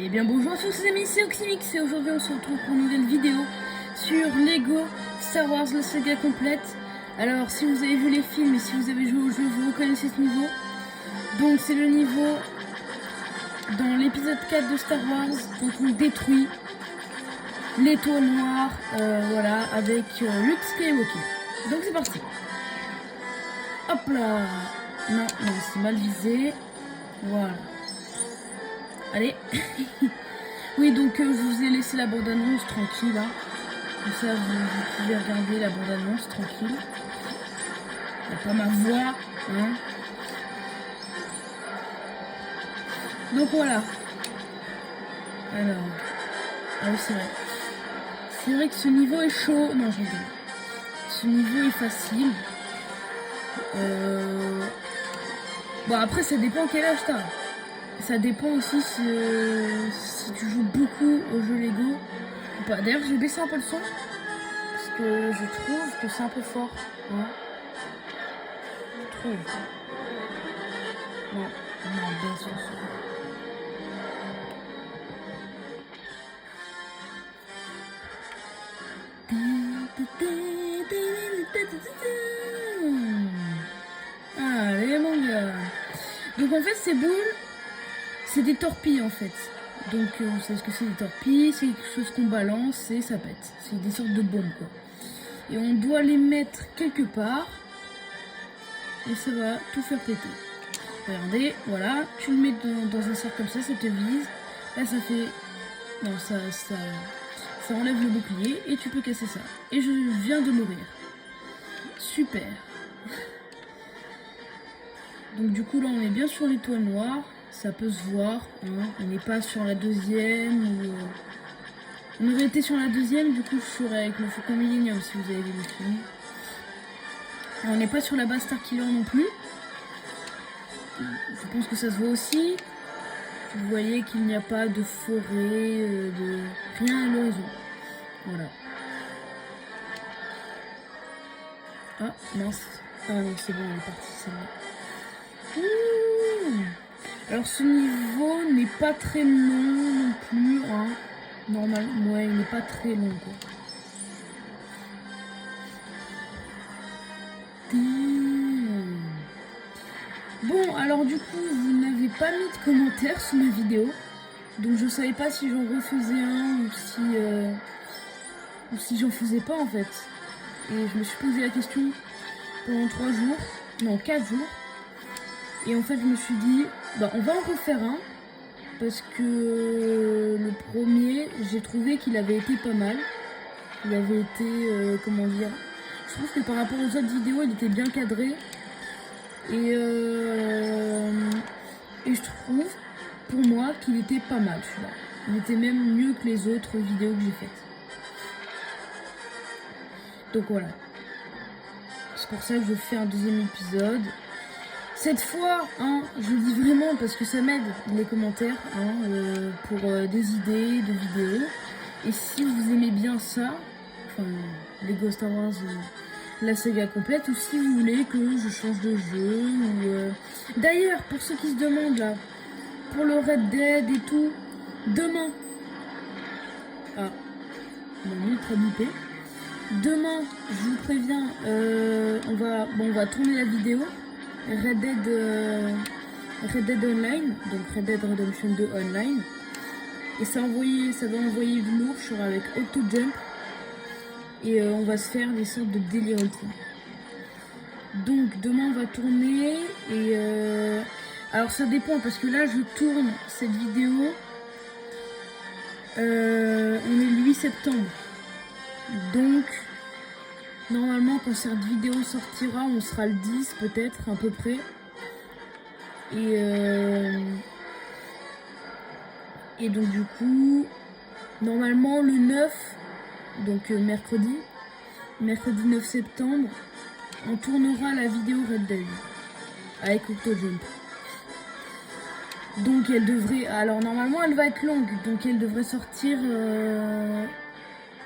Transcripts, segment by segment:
Et bien bonjour à tous les amis, c'est Oxymix et aujourd'hui on se retrouve pour une nouvelle vidéo sur Lego Star Wars la saga complète. Alors si vous avez vu les films et si vous avez joué au jeu, vous reconnaissez ce niveau. Donc c'est le niveau dans l'épisode 4 de Star Wars, donc on détruit l'étoile noire, voilà, avec Luke Skywalker. Donc c'est parti. Hop là. Non, c'est mal visé. Voilà. Allez. Oui, donc je vous ai laissé la bande-annonce tranquille. Hein. Comme ça, vous pouvez regarder la bande-annonce tranquille. Il n'y a pas ma voix. Hein. Donc voilà. Alors. Ah oui, c'est vrai. C'est vrai que ce niveau est chaud. Non, je rigole. Ce niveau est facile. Bon, après, ça dépend quel âge t'as. Ça dépend aussi si tu joues beaucoup au jeu Lego ou pas. D'ailleurs, j'ai baissé un peu le son parce que je trouve que c'est un peu fort. Ouais. Je trouve. Non, bien sûr. Allez, mon gars. Donc, en fait, ces boules, c'est des torpilles en fait. Donc vous savez ce que c'est des torpilles, c'est quelque chose qu'on balance et ça pète. C'est des sortes de bombes quoi. Et on doit les mettre quelque part. Et ça va tout faire péter. Regardez, voilà, tu le mets dans un cercle comme ça te vise. Là ça fait... Non, ça enlève le bouclier et tu peux casser ça. Et je viens de mourir. Super. Donc du coup là on est bien sur l'étoile noire. Ça peut se voir, hein. On n'est pas sur la deuxième ou... On aurait été sur la deuxième, du coup je serais avec le Faucon Millenium si vous avez vu le film. Et on n'est pas sur la base Starkiller non plus. Je pense que ça se voit aussi. Vous voyez qu'il n'y a pas de forêt, de rien à l'horizon. Voilà. Ah mince. Ah non c'est bon, elle est partie celle-là. Alors ce niveau n'est pas très long non plus, hein. Normalement, ouais, il n'est pas très long quoi. Bon, alors du coup, vous n'avez pas mis de commentaires sous ma vidéo. Donc je savais pas si j'en refaisais un ou si j'en faisais pas en fait. Et je me suis posé la question pendant 3 jours, non 4 jours. Et en fait je me suis dit, bah on va en refaire un. Parce que le premier, j'ai trouvé qu'il avait été pas mal. Il avait été, comment dire, je trouve que par rapport aux autres vidéos, il était bien cadré. Et je trouve, pour moi, qu'il était pas mal celui-là. Il était même mieux que les autres vidéos que j'ai faites. Donc voilà. C'est pour ça que je fais un deuxième épisode. Cette fois, hein, je le dis vraiment parce que ça m'aide les commentaires hein, pour des idées de vidéos. Et si vous aimez bien ça, enfin Lego Star Wars, la saga complète, ou si vous voulez que je change de jeu, ou d'ailleurs pour ceux qui se demandent là, pour le Red Dead et tout, demain, mon ultra bipé. Demain, je vous préviens, on va tourner la vidéo. Red Dead Online, donc Red Dead Redemption 2 Online. Et ça va envoyer du lourd, je serai avec Octojump. Et on va se faire des sortes de délire ultime. Donc demain on va tourner et alors ça dépend parce que là je tourne cette vidéo On est le 8 septembre. Donc, normalement, quand cette vidéo sortira, on sera le 10 peut-être, à peu près. Et donc, du coup, normalement, le 9, donc mercredi 9 septembre, on tournera la vidéo Red Dead avec Octojump. Donc elle devrait... Alors normalement elle va être longue, donc elle devrait sortir...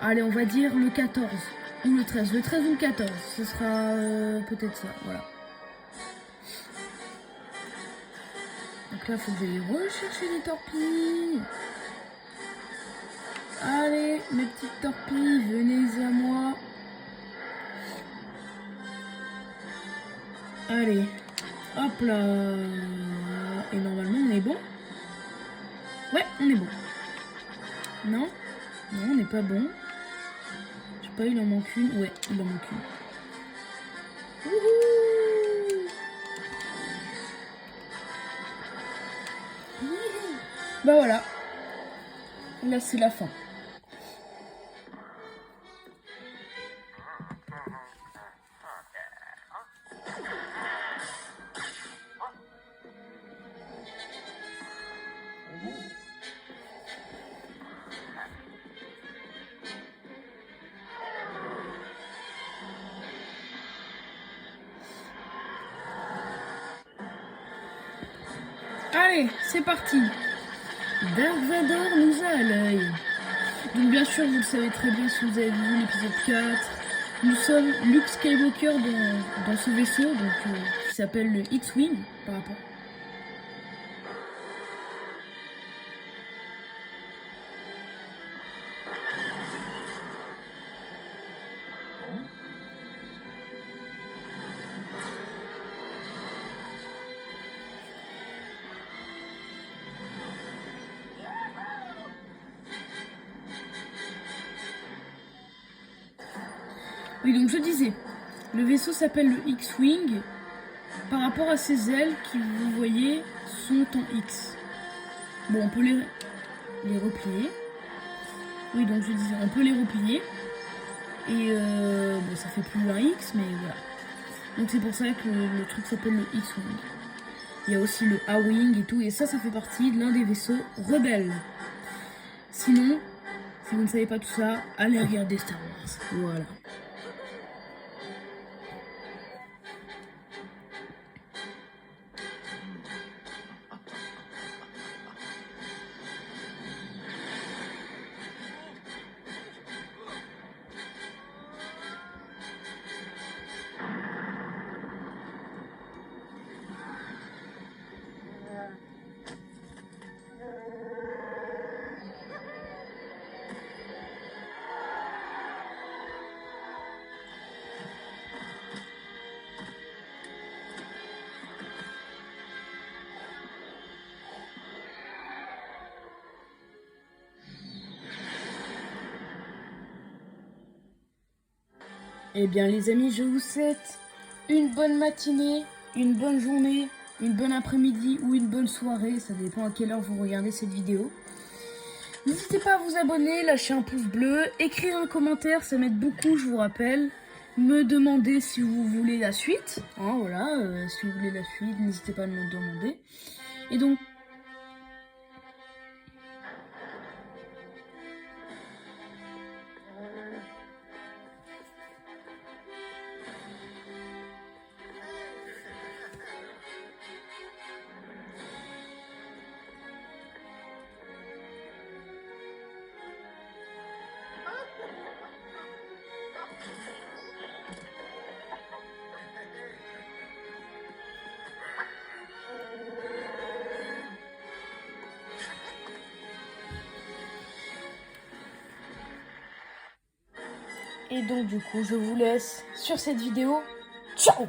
Allez, on va dire le 14 ou le 13. Le 13 ou le 14, ce sera peut-être ça, voilà. Donc là, il faut que j'aille rechercher des torpilles. Allez, mes petites torpilles, venez à moi. Allez, hop là. Et normalement, on est bon. Ouais, on est bon. Non, non, on n'est pas bon. Je sais pas, il en manque une. Ouais, il en manque une. Wouhou! Bah voilà. Là, c'est la fin. Allez, c'est parti. Dark Vador nous a à l'œil. Donc bien sûr, vous le savez très bien si vous avez vu l'épisode 4. Nous sommes Luke Skywalker dans ce vaisseau, donc qui s'appelle le X-Wing par rapport. Oui, donc je disais, le vaisseau s'appelle le X-Wing par rapport à ses ailes qui, vous voyez, sont en X. Bon, on peut les replier. Oui, donc je disais, on peut les replier. Et bon, ça fait plus un X, mais voilà. Donc c'est pour ça que le truc s'appelle le X-Wing. Il y a aussi le A-Wing et tout, et ça fait partie de l'un des vaisseaux rebelles. Sinon, si vous ne savez pas tout ça, allez regarder Star Wars. Voilà. Eh bien les amis, je vous souhaite une bonne matinée, une bonne journée, une bonne après-midi ou une bonne soirée. Ça dépend à quelle heure vous regardez cette vidéo. N'hésitez pas à vous abonner, lâcher un pouce bleu, écrire un commentaire, ça m'aide beaucoup, je vous rappelle. Me demander si vous voulez la suite. Hein, voilà, si vous voulez la suite, n'hésitez pas à me le demander. Et donc... Et donc du coup, je vous laisse sur cette vidéo. Ciao!